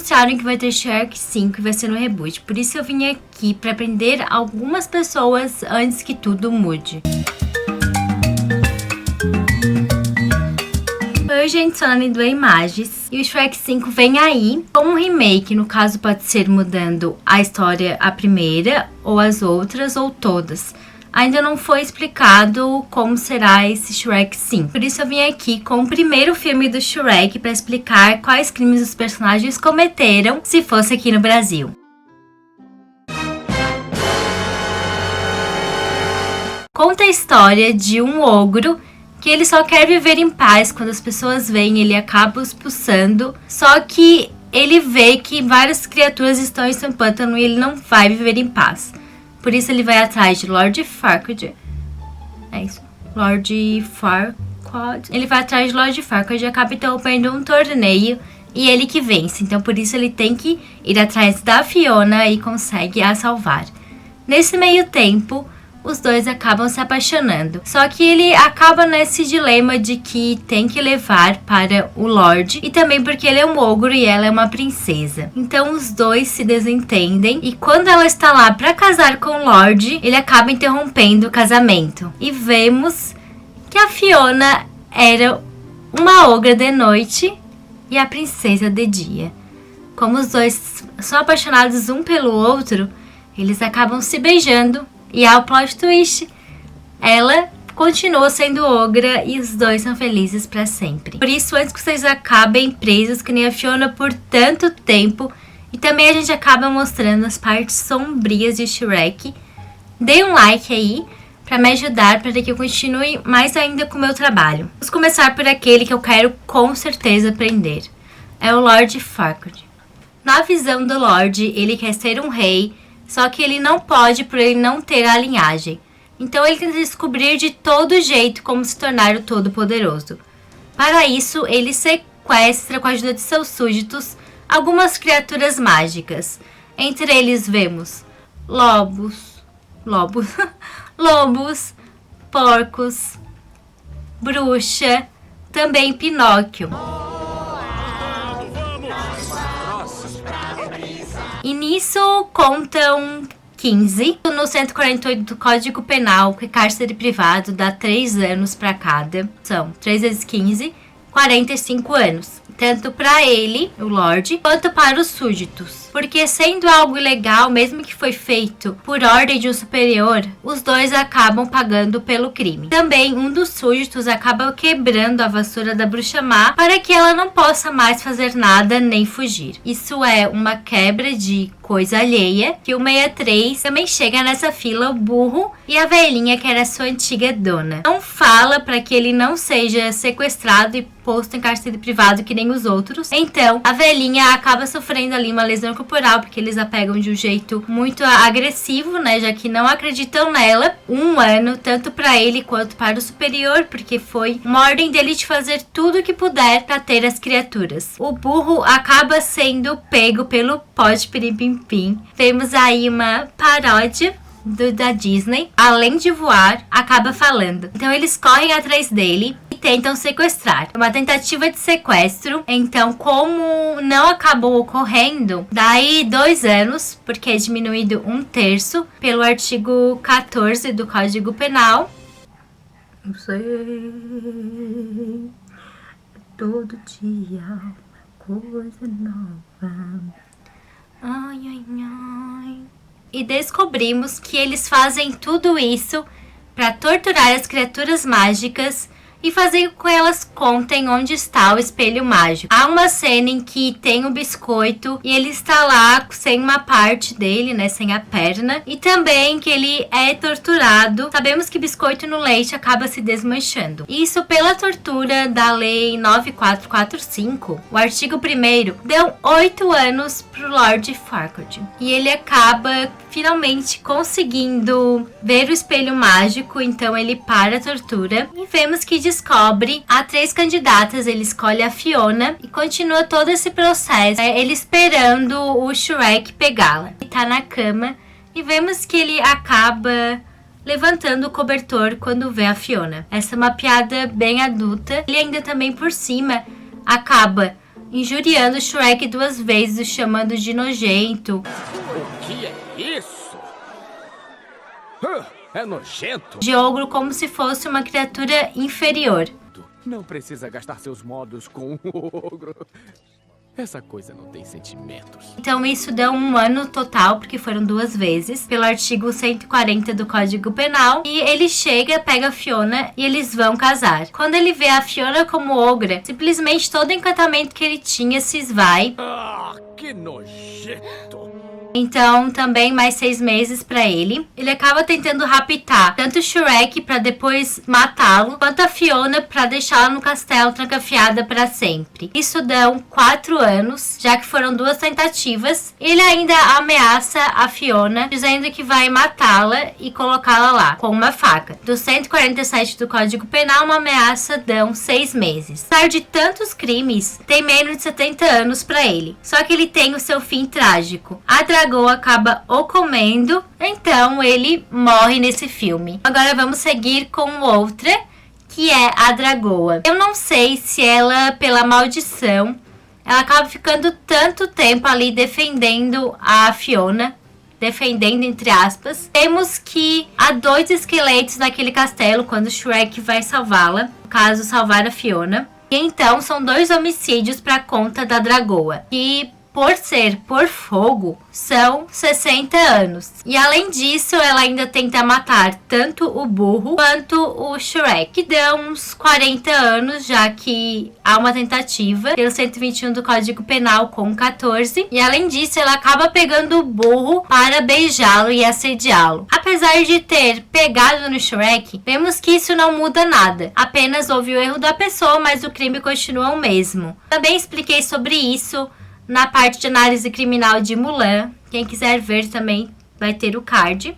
anunciaram que vai ter Shrek 5 e vai ser no reboot. Por isso eu vim aqui pra prender algumas pessoas antes que tudo mude. Oi gente, sou a Nani do Imagens e o Shrek 5 vem aí com um remake, no caso pode ser mudando a história, a primeira, ou as outras, ou todas. Ainda não foi explicado como será esse Shrek 5. Por isso eu vim aqui com o primeiro filme do Shrek para explicar quais crimes os personagens cometeram se fosse aqui no Brasil. Conta a história de um ogro que ele só quer viver em paz. Quando as pessoas veem, ele acaba expulsando. Só que ele vê que várias criaturas estão em seu pântano e ele não vai viver em paz. Por isso ele vai atrás de Lord Farquaad. É isso. Lord Farquaad. Ele vai atrás de Lord Farquaad e acaba interrompendo um torneio. E ele que vence. Então por isso ele tem que ir atrás da Fiona e consegue a salvar. Nesse meio tempo, os dois acabam se apaixonando. Só que ele acaba nesse dilema de que tem que levar para o Lorde. E também porque ele é um ogro e ela é uma princesa. Então os dois se desentendem. E quando ela está lá para casar com o Lorde, ele acaba interrompendo o casamento. E vemos que a Fiona era uma ogra de noite e a princesa de dia. Como os dois são apaixonados um pelo outro, eles acabam se beijando. E ao plot twist, ela continua sendo ogra e os dois são felizes pra sempre. Por isso, antes que vocês acabem presos que nem a Fiona por tanto tempo, e também a gente acaba mostrando as partes sombrias de Shrek, dê um like aí pra me ajudar, para que eu continue mais ainda com o meu trabalho. Vamos começar por aquele que eu quero com certeza aprender. É o Lord Farquaad. Na visão do Lorde, ele quer ser um rei, só que ele não pode por ele não ter a linhagem. Então ele tenta descobrir de todo jeito como se tornar o Todo-Poderoso. Para isso, ele sequestra com a ajuda de seus súditos algumas criaturas mágicas. Entre eles vemos lobos, porcos, bruxa, também Pinóquio. E nisso contam 15. No 148 do Código Penal, que cárcere privado dá 3 anos para cada. São 3 vezes 15, 45 anos. Tanto para ele, o Lorde, quanto para os súditos. Porque sendo algo ilegal, mesmo que foi feito por ordem de um superior, os dois acabam pagando pelo crime. Também um dos súditos acaba quebrando a vassoura da bruxa má para que ela não possa mais fazer nada nem fugir. Isso é uma quebra de coisa alheia, que o 63 também chega nessa fila, o burro e a velhinha que era sua antiga dona. Não fala para que ele não seja sequestrado e posto em cárcere privado que nem os outros. Então a velhinha acaba sofrendo ali uma lesão corporal, porque eles a pegam de um jeito muito agressivo, né, já que não acreditam nela. 1 ano, tanto para ele quanto para o superior, porque foi uma ordem dele de fazer tudo o que puder para ter as criaturas. O burro acaba sendo pego pelo pó de Pirim-Pim-Pim. Temos aí uma paródia da Disney. Além de voar, acaba falando. Então eles correm atrás dele e tentam sequestrar. Uma tentativa de sequestro. Então, como não acabou ocorrendo, daí 2 anos, porque é diminuído 1/3 pelo artigo 14 do Código Penal. Não sei, todo dia uma coisa nova. Ai, ai, ai. E descobrimos que eles fazem tudo isso para torturar as criaturas mágicas e fazer com que elas contem onde está o espelho mágico. Há uma cena em que tem um biscoito e ele está lá sem uma parte dele, né, sem a perna, e também que ele é torturado. Sabemos que biscoito no leite acaba se desmanchando. Isso pela tortura da lei 9445. O artigo 1º deu 8 anos pro Lord Farquaad. E ele acaba finalmente conseguindo ver o espelho mágico, então ele para a tortura e vemos que descobre há 3 candidatas. Ele escolhe a Fiona e continua todo esse processo, ele esperando o Shrek pegá-la. Ele tá na cama e vemos que ele acaba levantando o cobertor quando vê a Fiona. Essa é uma piada bem adulta. Ele ainda também por cima acaba injuriando Shrek 2 vezes, o chamando de nojento. O que é isso? É nojento. De ogro como se fosse uma criatura inferior. Não precisa gastar seus modos com o ogro. Essa coisa não tem sentimentos. Então isso deu 1 ano total, porque foram 2 vezes, pelo artigo 140 do Código Penal. E ele chega, pega a Fiona e eles vão casar. Quando ele vê a Fiona como ogra, simplesmente todo encantamento que ele tinha se esvai. Ah, que nojento. Então, também mais 6 meses pra ele. Ele acaba tentando raptar tanto o Shrek pra depois matá-lo, quanto a Fiona pra deixá-la no castelo trancafiada pra sempre. Isso dão 4 anos, já que foram 2 tentativas. Ele ainda ameaça a Fiona, dizendo que vai matá-la e colocá-la lá, com uma faca. Do 147 do Código Penal, uma ameaça dão 6 meses. Apesar de tantos crimes, tem menos de 70 anos pra ele. Só que ele tem o seu fim trágico. A Dragoa acaba o comendo, então ele morre nesse filme. Agora vamos seguir com outra, que é a Dragoa. Eu não sei se ela, pela maldição, ela acaba ficando tanto tempo ali defendendo a Fiona, defendendo entre aspas. Temos que há 2 esqueletos naquele castelo quando Shrek vai salvá-la, no caso salvar a Fiona. E então são 2 homicídios para conta da Dragoa, que por ser por fogo, são 60 anos. E além disso, ela ainda tenta matar tanto o burro quanto o Shrek, que dão uns 40 anos, já que há uma tentativa pelo 121 do Código Penal com 14. E além disso, ela acaba pegando o burro para beijá-lo e assediá-lo. Apesar de ter pegado no Shrek, vemos que isso não muda nada. Apenas houve o erro da pessoa, mas o crime continua o mesmo. Também expliquei sobre isso na parte de análise criminal de Mulan. Quem quiser ver também vai ter o card.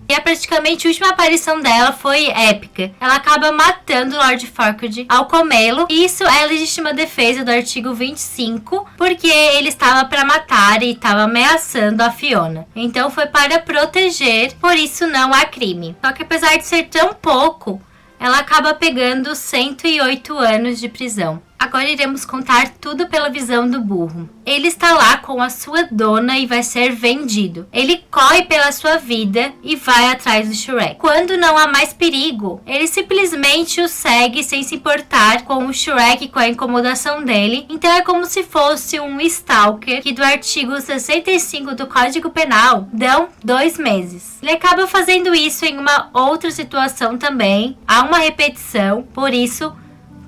E praticamente a última aparição dela foi épica. Ela acaba matando Lord Farquaad ao comê-lo. Isso é legítima defesa do artigo 25, porque ele estava para matar e estava ameaçando a Fiona. Então foi para proteger, por isso não há crime. Só que apesar de ser tão pouco, ela acaba pegando 108 anos de prisão. Agora iremos contar tudo pela visão do burro. Ele está lá com a sua dona e vai ser vendido. Ele corre pela sua vida e vai atrás do Shrek. Quando não há mais perigo, ele simplesmente o segue sem se importar com o Shrek e com a incomodação dele. Então é como se fosse um stalker, que do artigo 65 do Código Penal dão 2 meses. Ele acaba fazendo isso em uma outra situação também. Há uma repetição, por isso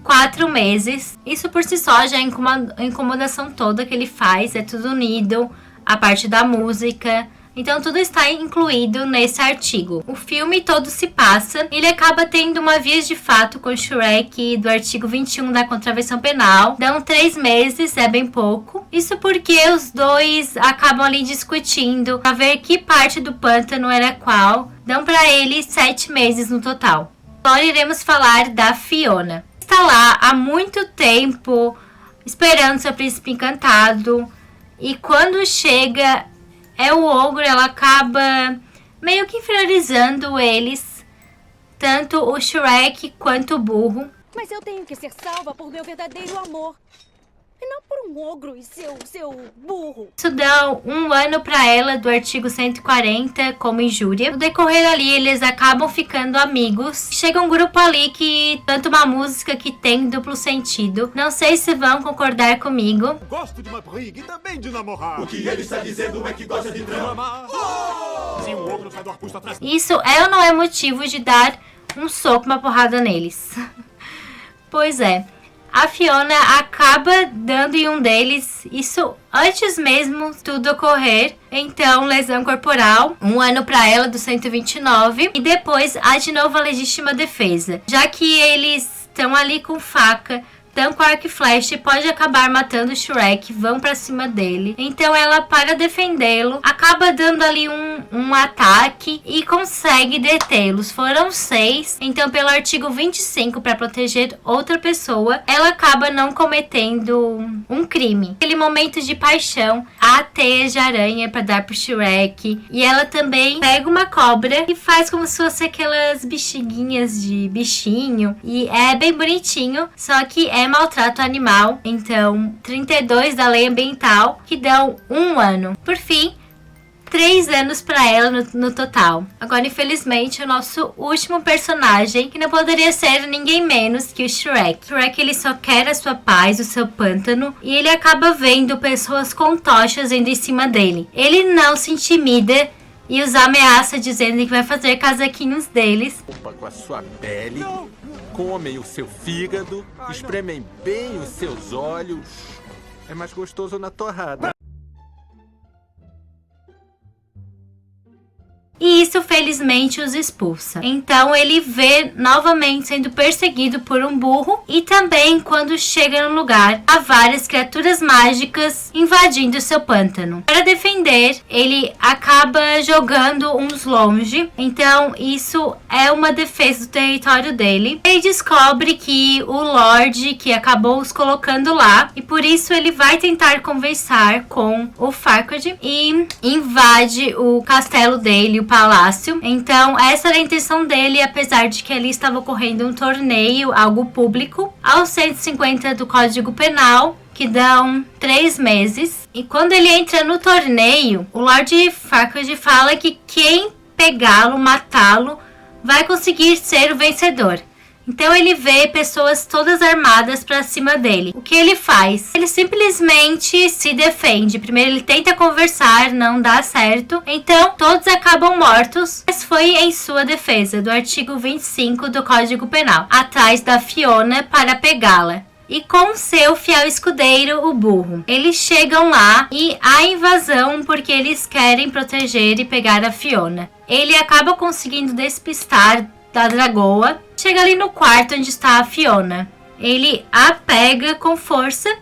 4 meses. Isso por si só já é a incomodação toda que ele faz. É tudo unido. A parte da música. Então tudo está incluído nesse artigo. O filme todo se passa. Ele acaba tendo uma vias de fato com Shrek do artigo 21 da contravenção penal. Dão 3 meses, é bem pouco. Isso porque os dois acabam ali discutindo pra ver que parte do pântano era qual. Dão pra ele 7 meses no total. Agora iremos falar da Fiona. Está lá há muito tempo esperando seu príncipe encantado, e quando chega o ogro, ela acaba meio que inferiorizando eles, tanto o Shrek quanto o burro. Mas eu tenho que ser salva por meu verdadeiro amor, e não por um ogro e seu burro. Isso dá 1 ano pra ela do artigo 140 como injúria. No decorrer ali, eles acabam ficando amigos. Chega um grupo ali que canta uma música que tem duplo sentido. Não sei se vão concordar comigo. Gosto de uma briga e também de namorar. O que ele está dizendo é que gosta de drama. Se o ogro sai do arbusto atrás... Isso é ou não é motivo de dar um soco, uma porrada neles? Pois é. A Fiona acaba dando em um deles, isso antes mesmo tudo ocorrer. Então, lesão corporal, 1 ano pra ela do 129. E depois, há de novo a legítima defesa. Já que eles estão ali com faca, estão com arco e flecha, pode acabar matando o Shrek, vão pra cima dele. Então ela, para defendê-lo, acaba dando ali um ataque e consegue detê-los. Foram 6, então pelo artigo 25, para proteger outra pessoa, ela acaba não cometendo um crime. Aquele momento de paixão, a teia de aranha para dar pro Shrek, e ela também pega uma cobra e faz como se fosse aquelas bexiguinhas de bichinho, e é bem bonitinho, só que é é maltrato animal. Então, 32 da lei ambiental, que dão 1 ano. Por fim, 3 anos pra ela no total. Agora, infelizmente, o nosso último personagem, que não poderia ser ninguém menos que o Shrek. O Shrek, ele só quer a sua paz, o seu pântano, e ele acaba vendo pessoas com tochas indo em cima dele. Ele não se intimida e os ameaça, dizendo que vai fazer casaquinhos deles. Com a sua pele, comem o seu fígado, espremem bem os seus olhos. É mais gostoso na torrada. E isso, felizmente, os expulsa. Então, ele vê novamente sendo perseguido por um burro. E também, quando chega no lugar, há várias criaturas mágicas invadindo seu pântano. Para defender, ele acaba jogando uns longe. Então, isso é uma defesa do território dele. Ele descobre que o Lorde que acabou os colocando lá. E por isso, ele vai tentar conversar com o Farquaad. E invade o castelo dele, palácio. Então, essa era a intenção dele, apesar de que ali estava ocorrendo um torneio, algo público, aos 150 do Código Penal, que dão 3 meses. E quando ele entra no torneio, o Lord Farquaad fala que quem pegá-lo, matá-lo, vai conseguir ser o vencedor. Então ele vê pessoas todas armadas pra cima dele. O que ele faz? Ele simplesmente se defende. Primeiro ele tenta conversar, não dá certo. Então todos acabam mortos. Mas foi em sua defesa, do artigo 25 do Código Penal, atrás da Fiona para pegá-la. E com seu fiel escudeiro, o burro. Eles chegam lá e há invasão porque eles querem proteger e pegar a Fiona. Ele acaba conseguindo despistar da dragoa. Chega ali no quarto onde está a Fiona. Ele a pega com força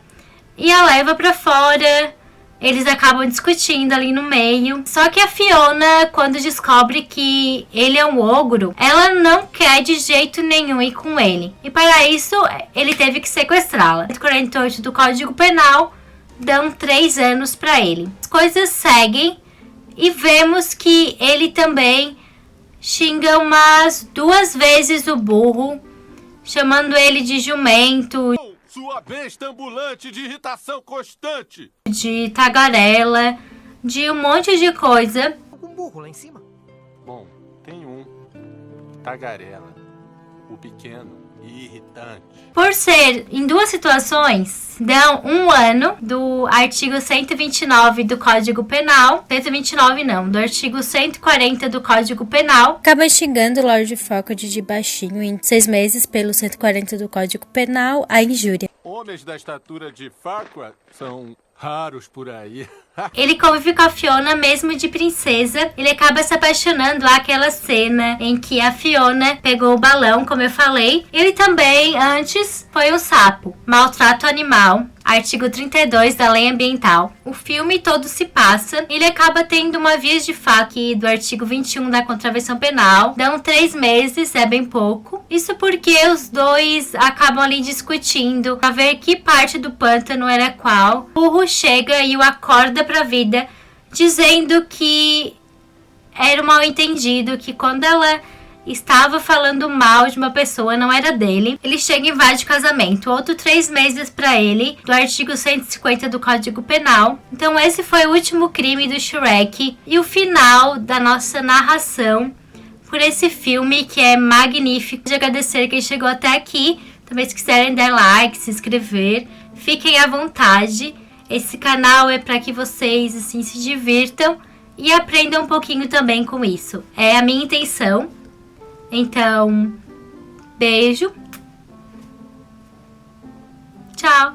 e a leva pra fora. Eles acabam discutindo ali no meio. Só que a Fiona, quando descobre que ele é um ogro, ela não quer de jeito nenhum ir com ele. E para isso, ele teve que sequestrá-la. 48 do Código Penal dão 3 anos para ele. As coisas seguem e vemos que ele também xinga umas 2 vezes o burro, chamando ele de jumento, Sua besta ambulante de irritação constante. de tagarela, de um monte de coisa. Um burro lá em cima? Bom, tem um. Tagarela. O pequeno e irritante. Por ser em 2 situações, dão 1 ano do artigo 129 do Código Penal. 129 não, do artigo 140 do Código Penal. Acaba xingando o Lord Farquaad de baixinho em 6 meses pelo 140 do Código Penal, a injúria. Homens da estatura de Farquaad são raros por aí. Ele convive com a Fiona mesmo de princesa. Ele acaba se apaixonando lá, aquela cena em que a Fiona pegou o balão, como eu falei. Ele também, antes, foi um sapo. Maltrato animal. Artigo 32 da Lei Ambiental. O filme todo se passa. Ele acaba tendo uma vias de fato do artigo 21 da Contravenção Penal. Dão 3 meses, é bem pouco. Isso porque os dois acabam ali discutindo pra ver que parte do pântano era qual. O burro chega e o acorda pra vida, dizendo que era um mal entendido, que quando ela estava falando mal de uma pessoa, não era dele. Ele chega e invade o casamento. Outro 3 meses pra ele, do artigo 150 do Código Penal. Então esse foi o último crime do Shrek e o final da nossa narração por esse filme que é magnífico. De agradecer quem chegou até aqui. Também se quiserem dar like, se inscrever, fiquem à vontade. Esse canal é para que vocês assim se divirtam e aprendam um pouquinho também com isso. É a minha intenção. Então, beijo. Tchau.